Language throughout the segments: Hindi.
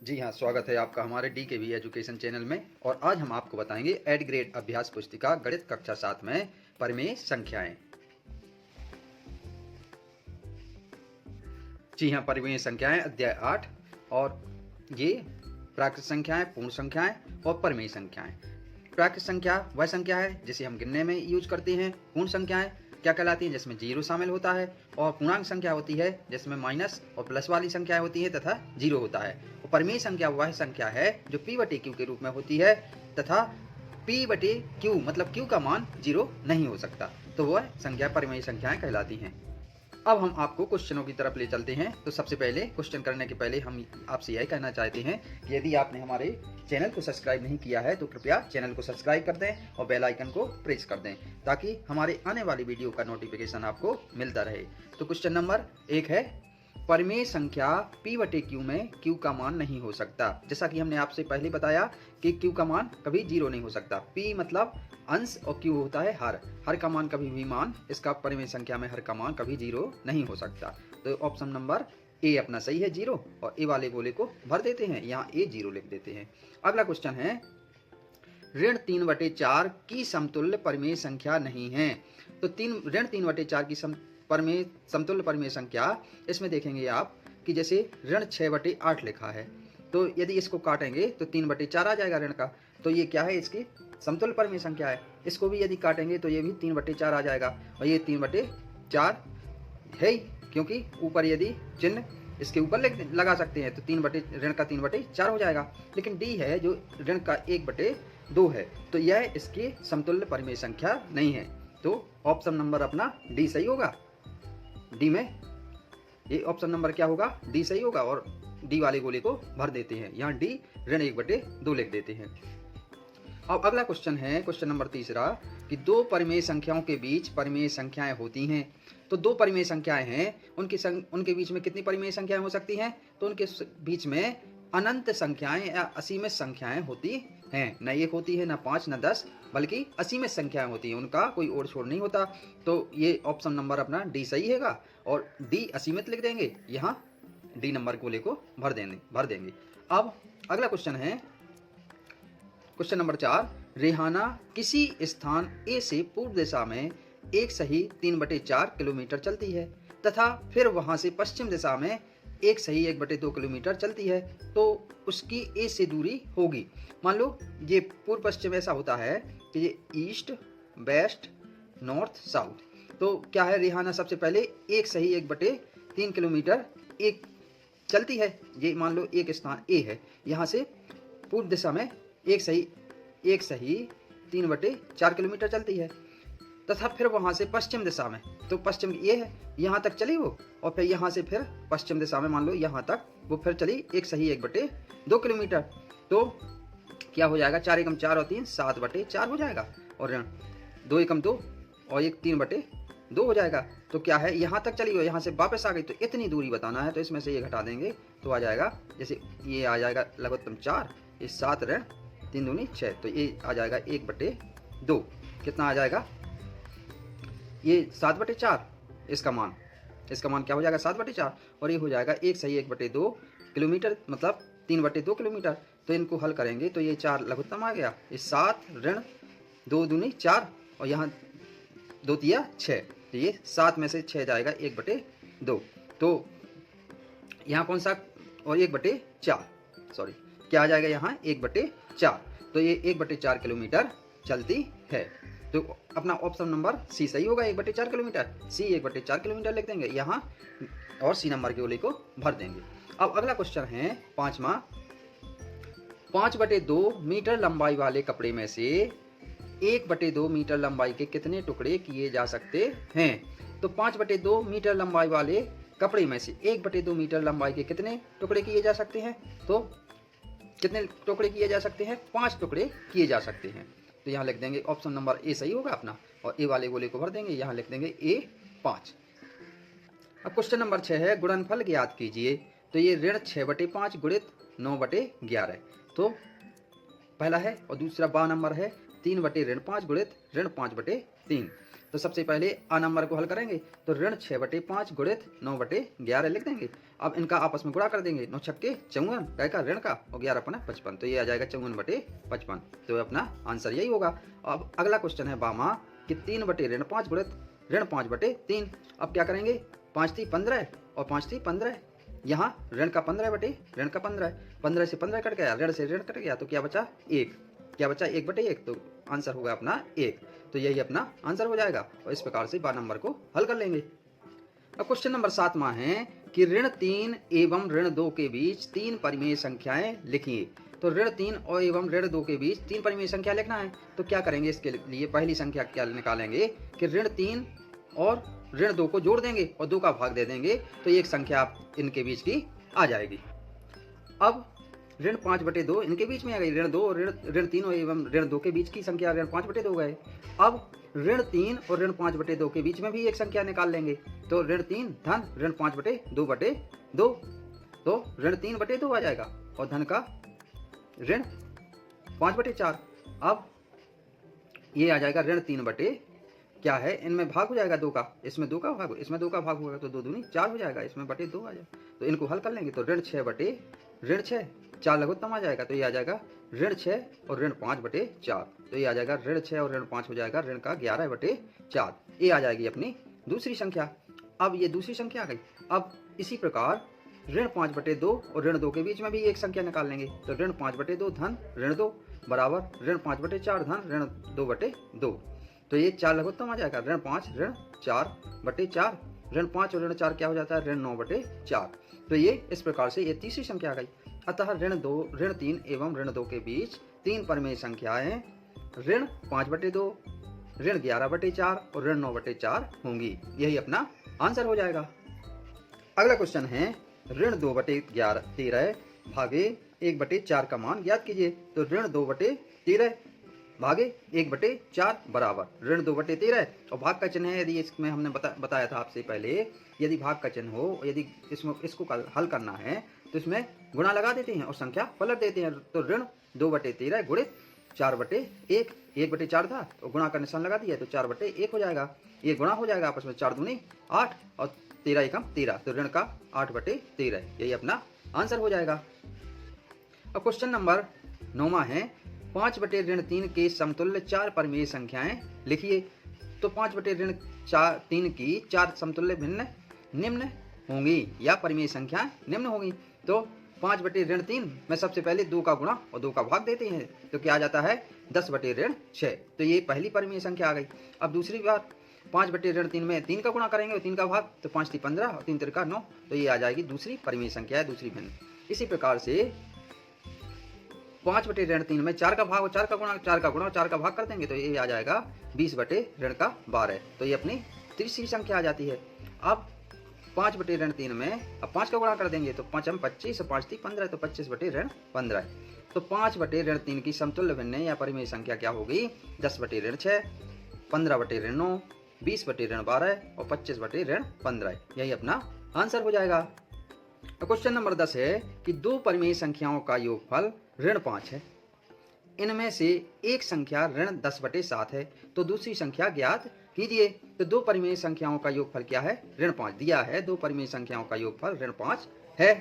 जी हाँ, स्वागत है आपका हमारे DKV एजुकेशन चैनल में। और आज हम आपको बताएंगे एड ग्रेड अभ्यास पुस्तिका गणित कक्षा 7 में परिमेय संख्याएं। जी हाँ, परिमेय संख्याएं अध्याय 8। और ये प्राकृत संख्याएं, पूर्ण संख्याएं और परिमेय संख्याएं। प्राकृत संख्या वह संख्या है जिसे हम गिनने में यूज करते हैं। पूर्ण संख्याएं क्या कहलाती हैं? जिसमें जीरो शामिल होता है। और पूर्णांक संख्या होती है जिसमें माइनस और प्लस वाली संख्याएं होती है तथा जीरो होता है। और परिमेय संख्या वह संख्या है जो P/Q के रूप में होती है तथा P/Q मतलब Q का मान जीरो नहीं हो सकता, तो वह संख्या परिमेय संख्याएं कहलाती हैं। अब हम आपको क्वेश्चनों की तरफ ले चलते हैं। तो सबसे पहले क्वेश्चन करने के पहले हम आपसे यह कहना चाहते हैं कि यदि आपने हमारे चैनल को सब्सक्राइब नहीं किया है तो कृपया चैनल को सब्सक्राइब कर दें और बेल आइकन को प्रेस कर दें ताकि हमारे आने वाली वीडियो का नोटिफिकेशन आपको मिलता रहे। तो क्वेश्चन नंबर 1 है, परिमेय संख्या P/Q में Q का मान नहीं हो सकता। जैसा कि हमने आपसे पहले बताया कि Q का मान कभी जीरो नहीं हो सकता। P मतलब अंश और Q होता है हर का मान कभी भी मान, इसका परिमेय संख्या में हर का मान कभी जीरो नहीं हो सकता। तो ऑप्शन नंबर ए अपना सही है, जीरो। और ए वाले गोले को भर देते हैं, यहाँ ए जीरो लिख देते हैं। अगला क्वेश्चन है, ऋण 3/4 की समतुल्य परिमेय संख्या नहीं है। तो ऋण 3/4 की समतुल्य परिमेय संख्या, इसमें देखेंगे आप कि जैसे ऋण 6/8 लिखा है, तो यदि इसको काटेंगे तो 3/4 आ जाएगा ऋण का। तो ये क्या है? इसकी समतुल्य परिमेय संख्या है। इसको भी यदि काटेंगे तो ये भी 3/4 आ जाएगा। और ये 3/4 है ही, क्योंकि ऊपर यदि चिन्ह इसके ऊपर लगा सकते हैं तो ऋण का 3/4 हो जाएगा। लेकिन डी है जो ऋण का 1/2 है, तो यह इसकी समतुल्य परिमेय संख्या नहीं है। तो ऑप्शन नंबर अपना डी सही होगा। डी में ये ऑप्शन नंबर क्या होगा? डी सही होगा। और डी वाले गोले को भर देते हैं, यहाँ डी ऋण 1/2 लिख देते हैं। अब अगला क्वेश्चन है, क्वेश्चन नंबर 3 कि दो परिमेय संख्याओं के बीच परिमेय संख्याएं होती हैं। तो दो परिमेय संख्याएं हैं, उनके बीच में कितनी परिमेय संख्याएं हो सकती हैं? तो उनके बीच में अनंत संख्याएं या असीमित संख्याएं होती हैं। न एक होती है, न 5, न 10, बल्कि असीमित संख्याएं होती हैं, उनका कोई ओर छोड़ नहीं होता। तो ये ऑप्शन नंबर अपना डी सही हैगा और डी असीमित लिख देंगे, यहाँ डी नंबर गोले को भर देंगे। अब अगला क्वेश्चन है, क्वेश्चन नंबर 4, रेहाना किसी स्थान ए से पूर्व दिशा में एक सही 3/4 किलोमीटर चलती है तथा फिर वहां से पश्चिम दिशा में एक सही 1/2 किलोमीटर चलती है, तो उसकी ए से दूरी होगी। मान लो ये पूर्व पश्चिम ऐसा होता है कि ये ईस्ट, वेस्ट, नॉर्थ, साउथ। तो क्या है? रेहाना सबसे पहले एक सही 1/3 किलोमीटर एक चलती है। ये मान लो एक स्थान ए है, यहाँ से पूर्व दिशा में एक सही 3/4 किलोमीटर चलती है तथा फिर वहां से पश्चिम दिशा में, तो पश्चिम ये है, यहाँ तक चली वो, और फिर यहाँ से फिर पश्चिम दिशा में मान लो यहाँ तक वो फिर चली एक सही 1/2 किलोमीटर। तो क्या हो जाएगा? 4 एकम 4 और 3 7/4 हो जाएगा। और 2 एकम 2 और 1 3/2 हो जाएगा। तो क्या है? यहाँ तक चली हो, यहाँ से वापस आ गई, तो इतनी दूरी बताना है। तो इसमें से ये घटा देंगे तो आ जाएगा, जैसे ये आ जाएगा लघुत्तम 4, ये 7 ऋण 3 दूनी 6, तो ये आ जाएगा 1/2। कितना आ जाएगा? ये 7/4, इसका मान क्या हो जाएगा? 7/4। और ये हो जाएगा एक सही 1/2 किलोमीटर, मतलब 3/2 किलोमीटर। तो इनको हल करेंगे तो ये 4 लघुत्तम आ गया, ये 7 ऋण 2 दूनी 4 और यहाँ 2 तिया 6, तो ये 7 में से 6 जाएगा 1/2। तो यहाँ कौन सा? और 1/4, सॉरी, क्या आ जाएगा यहाँ? 1/4। तो ये 1/4 किलोमीटर चलती है। तो अपना ऑप्शन नंबर सी सही होगा, 1/4 किलोमीटर। सी 1/4 किलोमीटर लिख देंगे यहाँ और सी नंबर के गोले को भर देंगे। अब अगला क्वेश्चन है 5वां, 5/2 मीटर लंबाई वाले कपड़े में से 1/2 मीटर लंबाई के कितने टुकड़े किए जा सकते हैं? तो 5/2 मीटर लंबाई वाले कपड़े में से 1/2 मीटर लंबाई के कितने टुकड़े किए जा सकते हैं? तो कितने टुकड़े किए जा सकते हैं? 5 टुकड़े किए जा सकते हैं। तो यहाँ लिख देंगे ऑप्शन नंबर ए सही होगा अपना, और ए वाले गोले को भर देंगे, यहाँ लिख देंगे ए 5। अब क्वेश्चन नंबर 6 है, गुणनफल ज्ञात कीजिए। तो ये ऋण 6/5 गुणित 9/11। तो पहला है, और दूसरा 12 नंबर है 3/5 गुणित ऋण 5/3। तो सबसे पहले आ नंबर को हल करेंगे तो ऋण 6/5 गुणित 9/11 लिख देंगे। अब इनका आपस में गुणा कर देंगे, 9 छक्के 54 कै का ऋण का और 11 अपना 55, तो ये आ जाएगा 54/55। तो अपना आंसर यही होगा। अब अगला क्वेश्चन है बामा कि 3/ऋण 5 गुणित ऋण 5/3। अब क्या करेंगे, 5 3 15 और 5 3 15। यहाँ ऋण का 15/ऋण का 15, 15 से 15 कट गया, ऋण से ऋण कट गया, तो क्या बचा 1, क्या बचा 1/1, तो आंसर होगा अपना 1। तो यही अपना आंसर हो जाएगा और इस प्रकार से 12 नंबर को हल कर लेंगे। अब क्वेश्चन नंबर 7वां है कि ऋण 3 एवं ऋण 2 के बीच 3 परिमेय संख्याएं लिखिए। तो ऋण 3 और एवं ऋण 2 के बीच 3 परिमेय संख्या लिखना है। तो क्या करेंगे, इसके लिए पहली संख्या क्या निकालेंगे कि ऋण 3 और ऋण 2 को जोड़ देंगे और 2 का भाग दे देंगे, तो एक संख्या इनके बीच की आ जाएगी। अब ऋण 5/2 इनके बीच में आ गई, ऋण 2 और ऋण 3 एवं ऋण 2 के बीच की संख्या ऋण 5/2 गए। अब ऋण 3 और ऋण 5/2 के बीच में भी एक संख्या निकाल लेंगे, तो ऋण 3 धन ऋण 5/2/2, तो ऋण 3/2 आ जाएगा और धन का ऋण 5/4। अब ये आ जाएगा ऋण 3 क्या है, इनमें भाग हो जाएगा 2 का, इसमें 2 का भाग, इसमें 2 का भाग होगा, तो 2 दूनी 4 हो जाएगा, इसमें /2 आ जाएगा। तो इनको हल कर लेंगे तो ऋण 6/6, 4 लघुत्तम आ जाएगा, तो ये आ जाएगा ऋण 6 और ऋण 5/4। तो ये आ जाएगा ऋण 6 और ऋण 5 हो जाएगा ऋण का 11/4। ये आ जाएगी अपनी दूसरी संख्या। अब ये दूसरी संख्या आ गई। अब इसी प्रकार ऋण 5/2 और ऋण 2 के बीच में भी एक संख्या निकाल लेंगे, तो ऋण 5/2 धन ऋण 2 बराबर ऋण 5/4 धन ऋण 2/2। तो ये 4 लघुत्तम आ जाएगा, ऋण 5 ऋण 4/4, ऋण 5 और ऋण 4 क्या हो जाता है, ऋण 9/4। तो ये इस प्रकार से ये तीसरी संख्या आ गई। अतः ऋण 3 एवं ऋण 2 के बीच 3 परिमेय संख्याएं ऋण 5/2, ऋण 11/4 और ऋण 9/4 होंगी। यही अपना आंसर हो जाएगा। अगला क्वेश्चन है ऋण 2/13 भागे 1/4 का मान ज्ञात कीजिए। तो ऋण 2/13 भागे 1/4 बराबर ऋण 2/13 और भाग का चिन्ह है। यदि इसमें हमने बताया था आपसे पहले, यदि भाग का चिन्ह हो, यदि इसको हल करना है तो इसमें गुणा लगा देते हैं और संख्या पलट देते हैं। तो ऋण 2/13 गुणित 4/1, 1/4 था तो गुणा का निशान लगा दिया, तो 4/1 हो जाएगा। ये गुणा हो जाएगा आपस में, 4 दूनी 8 और 13 एकम 13, तो ऋण का 8/13, यही अपना आंसर हो जाएगा। अब क्वेश्चन नंबर 9वां है 5/3 के समतुल्य 4 परिमेय संख्याएं लिखिए। तो 5/3 की 4 समतुल्य भिन्न निम्न होंगी या परिमेय संख्याएं निम्न होंगी। तो 5/3 में सबसे पहले 2 का गुणा और 2 का भाग देते हैं, तो क्या आ जाता है 10/6। तो ये पहली परिमेय संख्या आ गई। अब दूसरी बार 5/3 में 3 का गुणा करेंगे और 3 का भाग, तो 5 3 15 और 3 3 9, तो ये आ जाएगी दूसरी परिमेय संख्या है, दूसरी भिन्न। इसी प्रकार से 5/3 में 4 का भाग और 4 का गुणा, 4 का गुणा और 4 का भाग कर देंगे, तो ये आ जाएगा 20/12। तो ये अपनी तीसरी संख्या आ जाती है। अब 5/3 में अब 5 का गुणा कर देंगे, तो 5 25 और 5 3 15, तो 25/15। तो 5/3 की समतुल्य भिन्न या परिमेय संख्या क्या होगी, 10/6, 15/9, 20/12 और 25/15। यही अपना आंसर हो जाएगा। क्वेश्चन नंबर 10 है कि 2 परिमेय संख्याओं का योगफल ऋण 5 है। इनमें से एक संख्या ऋण 10/7 है, तो दूसरी संख्या ज्ञात कीजिए। तो 2 परिमेय संख्याओं का योगफल क्या है, ऋण 5 दिया है। 2 परिमेय संख्याओं का योगफल ऋण 5 है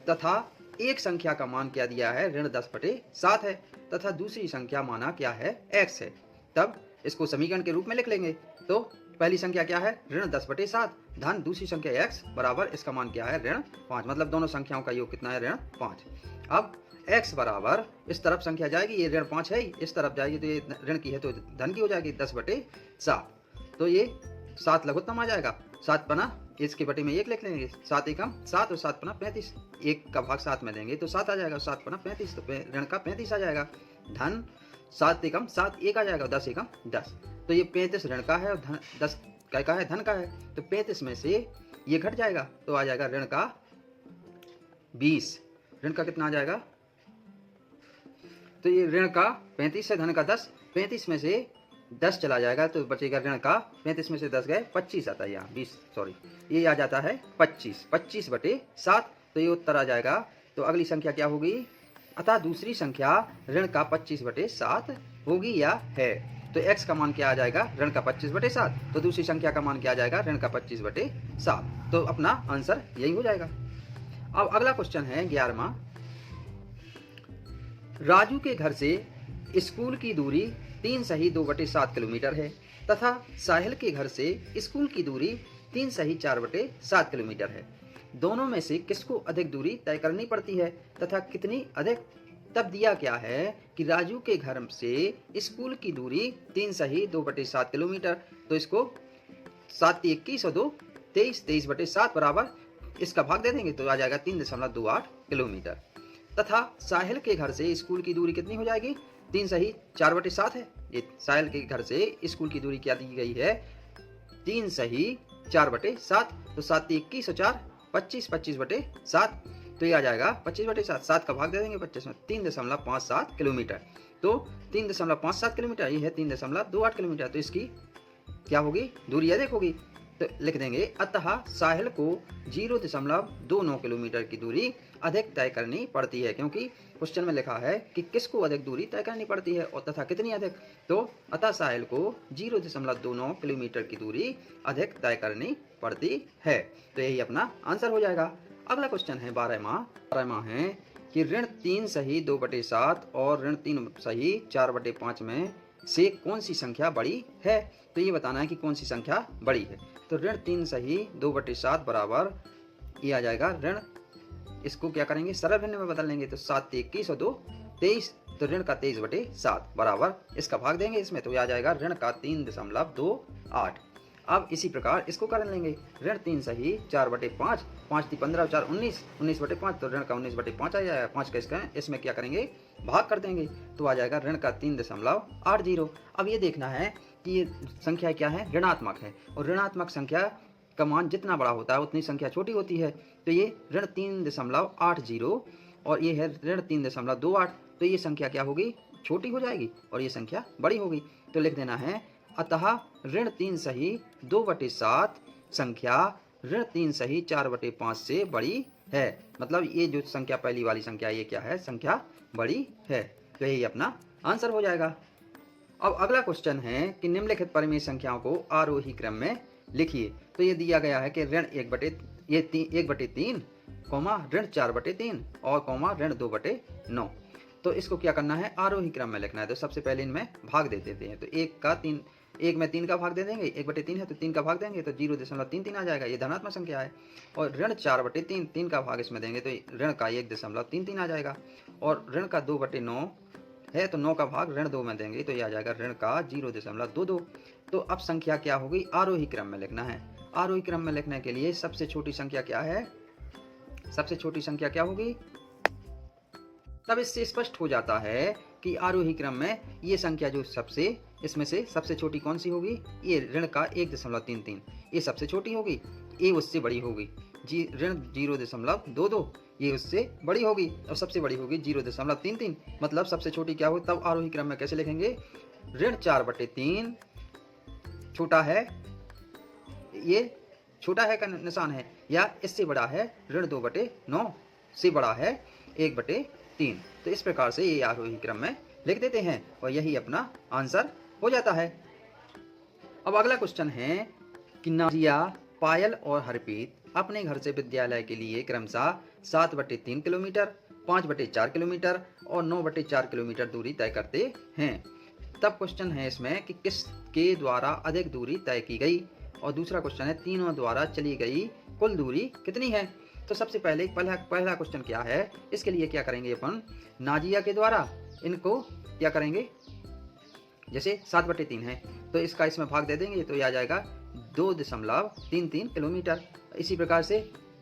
तथा एक संख्या का मान क्या दिया है, ऋण 10/7 है तथा दूसरी संख्या माना क्या है, x है। तब इसको समीकरण के रूप में लिख लेंगे। तो पहली संख्या क्या है, ऋण 10/7 धन दूसरी संख्या x बराबर इसका मान क्या है, ऋण 5। मतलब दोनों संख्याओं का योग कितना है, ऋण 5। अब x बराबर इस तरफ संख्या जाएगी, ये ऋण 5 है, इस तरफ जाएगी तो ये ऋण की है तो धन की हो जाएगी 10/7। तो ये 7 लघुत्तम आ जाएगा, 7 पना इसके बटे में 1 लिख लेंगे, 7 एकम 7 और 7 पना 35, 1 का भाग 7 में देंगे तो 7 आ जाएगा, 7 पना 35, तो ऋण का 35 आ जाएगा। धन 7 एकम 7, 1 आ जाएगा, 10 एकम 10। तो ये 35 ऋण का है और 10 क्या का है, धन का है। तो 35 में से ये घट जाएगा तो आ जाएगा ऋण का 20। ऋण का कितना आ जाएगा, तो ये ऋण का 35 है, धन का 10, 35 में से 10 चला जाएगा तो बचेगा ऋण का, 35 में से 10 गए 25 आता है, यहाँ 20 सॉरी, ये आ जाता है 25, 25/7। तो ये उत्तर आ जाएगा। तो अगली संख्या क्या होगी, अतः दूसरी संख्या ऋण का 25/7 होगी या है। तो x का मान क्या आ जाएगा, ऋण का 25/7। तो दूसरी संख्या का मान क्या आ जाएगा, ऋण का 25/7। तो अपना आंसर यही हो जाएगा। अब अगला क्वेश्चन है 11वां। राजू के घर से स्कूल की दूरी 3 सही 2/7 किलोमीटर है तथा साहिल के घर से स्कूल की दूरी 3 सही 4/7 किलोमीटर है। दोनों में से किसको अधिक दूरी तय करनी पड़ती है तथा कितनी अधिक? तब दिया क्या है कि राजू के घर से स्कूल की दूरी 3 सही 2/7 किलोमीटर। तो इसको 7 × 21 और 2 23, 23/7 बराबर इसका भाग दे देंगे तो आ जाएगा 3.28 किलोमीटर। तथा साहिल के घर से स्कूल की दूरी कितनी हो जाएगी, 3 सही 4/7 है। ये साहिल के घर से स्कूल की दूरी क्या दी गई है, 3 सही 4/7। तो 7 × 21 और 4 25, 25/7। तो ये आ जाएगा 25/7। 7 का भाग दे देंगे 25 में, 3.57 किलोमीटर। तो 3.57 किलोमीटर, ये है 3.28 किलोमीटर। तो इसकी क्या होगी, दूरी अधिक होगी। तो लिख देंगे अतः साहिल को 0.29 किलोमीटर की दूरी अधिक तय करनी पड़ती है, क्योंकि क्वेश्चन में लिखा है कि किसको अधिक दूरी तय करनी पड़ती है और तथा कितनी अधिक। तो अतः साहिल को 0.29 किलोमीटर की दूरी अधिक तय करनी पड़ती है। तो यही अपना आंसर हो जाएगा। अगला क्वेश्चन है 12वां है कि ऋण 3 सही 2/7 और ऋण 3 सही 4/5 में से कौन सी संख्या बड़ी है। तो ये बताना है कि कौन सी संख्या बड़ी है। तो ऋण 3 सही 2/7 बराबर ये आ जाएगा ऋण, इसको क्या करेंगे, सरल भिन्न में बदल लेंगे। तो 7 × 21 और 2 23। तो ऋण का 23/7 बराबर इसका भाग देंगे इसमें तो ये आ जाएगा ऋण का 3.28। अब इसी प्रकार इसको कर लेंगे, ऋण 3 सही 4/5, 5 × 15 और 4 19, 19/5। तो ऋण का 19/5 आ जाएगा। 5 का इसमें क्या करेंगे, भाग कर देंगे तो आ जाएगा ऋण का 3.80। अब ये देखना है कि ये संख्या क्या है, ऋणात्मक है, और ऋणात्मक संख्या का मान जितना बड़ा होता है उतनी संख्या छोटी होती है। तो ये ऋण 3.80 और ये है ऋण 3.28। तो ये संख्या क्या होगी, छोटी हो जाएगी और ये संख्या बड़ी होगी। तो लिख देना है अतः ऋण 3 सही 2/7 संख्या ऋण 3 सही 4/5 से बड़ी है। मतलब ये जो संख्या पहली वाली संख्या ये क्या है, संख्या बड़ी है। तो यही अपना आंसर हो जाएगा। अब अगला क्वेश्चन है कि निम्नलिखित परिमेय संख्याओं को आरोही क्रम में लिखिए। तो ये दिया गया है कि ऋण 1/3 कॉमा ऋण 4/3 और कॉमा ऋण 2/9। तो इसको क्या करना है, आरोही क्रम में लिखना है। तो सबसे पहले इनमें भाग दे देते हैं। तो 1 में 3 का भाग दे देंगे, 1/3 है तो 3 का भाग देंगे तो 0.33 आ जाएगा, ये धनात्मक संख्या है। और ऋण 4/3, 3 का भाग इसमें देंगे तो ऋण का 1.33 आ जाएगा। और ऋण का 2/9 है तो 9 का भाग ऋण 2 में देंगे तो ये आ जाएगा ऋण का 0.22। तो अब संख्या क्या होगी, आरोही क्रम में लिखना है। आरोही क्रम में लिखने के लिए सबसे छोटी संख्या क्या है, सबसे छोटी संख्या क्या होगी। तब इससे स्पष्ट हो जाता है कि आरोही क्रम में ये संख्या जो इसमें से सबसे छोटी कौन सी होगी, ये ऋण का 1.33, ये सबसे छोटी होगी, ये उससे बड़ी होगी। ऋण 0.22 ये उससे बड़ी होगी और सबसे बड़ी होगी 0.33। मतलब सबसे छोटी क्या होगी। तब आरोही क्रम में कैसे लिखेंगे, ऋण 4/3 छोटा है, ये छोटा है का निशान है, या इससे बड़ा है ऋण 2/9 से बड़ा है 1/3। तो इस प्रकार से ये आरोही क्रम में लिख देते हैं और यही अपना आंसर हो जाता है। अब अगला क्वेश्चन है कि नाजिया, पायल और हरप्रीत अपने घर से विद्यालय के लिए क्रमशः 7/3 किलोमीटर, 5/4 किलोमीटर और 9/4 किलोमीटर दूरी तय करते हैं। तब क्वेश्चन है इसमें कि किसके द्वारा अधिक दूरी तय की गई। और दूसरा क्वेश्चन है तीनों द्वारा चली गई कुल दूरी कितनी है। तो सबसे पहले पहला क्वेश्चन क्या है, इसके लिए क्या करेंगे अपन, नाजिया के द्वारा इनको क्या करेंगे, जैसे 7/3 है तो इसका इसमें भाग दे देंगे तो यह आ जाएगा 2.33 किलोमीटर। इसी प्रकार से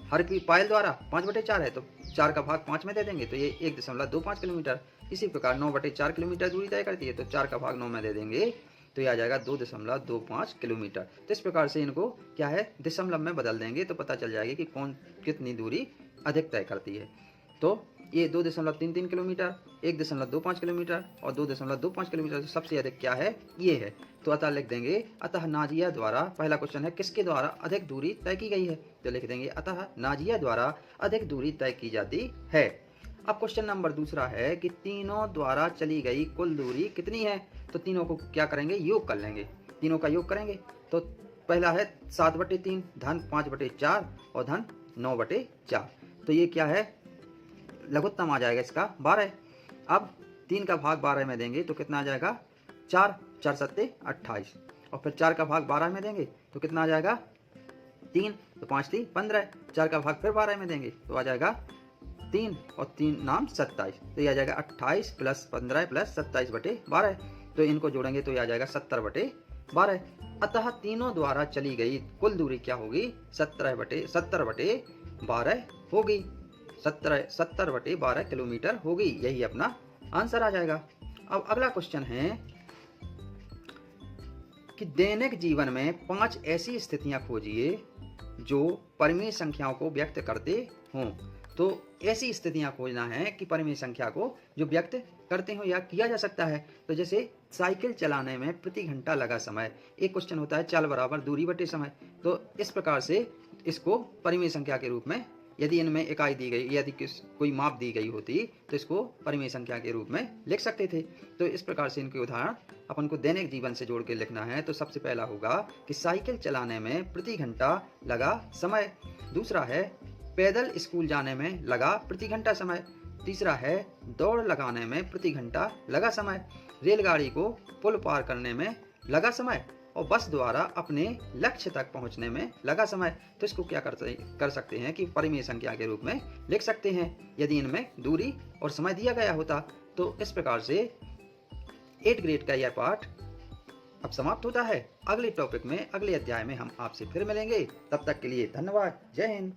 हरप्रीत पायल द्वारा 5/4 है तो 4 का भाग 5 में दे देंगे तो ये 1.25 किलोमीटर। इसी प्रकार 9/4 किलोमीटर दूरी तय करती है तो 4 का भाग 9 में दे देंगे तो ये आ जाएगा 2.25 किलोमीटर। तो इस प्रकार से इनको क्या है, दशमलव में बदल देंगे तो पता चल जाएगा कि कौन कितनी दूरी अधिक तय करती है। तो ये 2.33 किलोमीटर, 1.25 किलोमीटर और 2.25 किलोमीटर। तो सबसे अधिक क्या है, ये है। तो अतः लिख देंगे अतः नाजिया द्वारा, पहला क्वेश्चन है किसके द्वारा अधिक दूरी तय की गई है, तो लिख देंगे अतः नाजिया द्वारा अधिक दूरी तय की जाती है। अब क्वेश्चन नंबर दूसरा है कि तीनों द्वारा चली गई कुल दूरी कितनी है। तो तीनों को क्या करेंगे, योग कर लेंगे, तीनों का योग करेंगे। तो पहला है 7/3 धन 5/4 और धन 9/4। तो ये क्या है, लघुत्तम आ जाएगा इसका 12। अब 3 का भाग 12 में देंगे तो कितना आ जाएगा, 4, 4 सत्ते 28। और फिर 4 का भाग 12 में देंगे तो कितना आ जाएगा, 3, तो 5 3 15। 4 का भाग फिर 12 में देंगे तो आ जाएगा 3 और 3 नाम 27। तो ये आ जाएगा 28 + 15 + 27/12। तो इनको जोड़ेंगे तो ये आ जाएगा 70/12। अतः तीनों द्वारा चली गई कुल दूरी क्या होगी, 70/12 होगी, 70/12 किलोमीटर होगी। यही अपना आंसर आ जाएगा। अब अगला क्वेश्चन है कि दैनिक जीवन में 5 ऐसी स्थितियां खोजिए जो परिमेय संख्याओं को व्यक्त करते हों। तो ऐसी स्थितियां खोजना है कि परिमेय संख्या को जो व्यक्त करते हो या किया जा सकता है। तो जैसे साइकिल चलाने में प्रति घंटा लगा समय, एक क्वेश्चन होता है चाल बराबर दूरी बटे समय। तो इस प्रकार से इसको परिमेय संख्या के रूप में, यदि इनमें इकाई दी गई, यदि कोई माप दी गई होती तो इसको परिमेय संख्या के रूप में लिख सकते थे। तो इस प्रकार से इनके उदाहरण अपन को दैनिक जीवन से जोड़ के लिखना है। तो सबसे पहला होगा कि साइकिल चलाने में प्रति घंटा लगा समय। दूसरा है पैदल स्कूल जाने में लगा प्रति घंटा समय। तीसरा है दौड़ लगाने में प्रति घंटा लगा समय। रेलगाड़ी को पुल पार करने में लगा समय और बस द्वारा अपने लक्ष्य तक पहुंचने में लगा समय। तो इसको क्या कर सकते हैं कि परिमेय संख्या के रूप में लिख सकते हैं यदि इनमें दूरी और समय दिया गया होता। तो इस प्रकार से 8th ग्रेड का यह पाठ अब समाप्त होता है। अगले टॉपिक में, अगले अध्याय में हम आपसे फिर मिलेंगे। तब तक के लिए धन्यवाद। जय हिंद।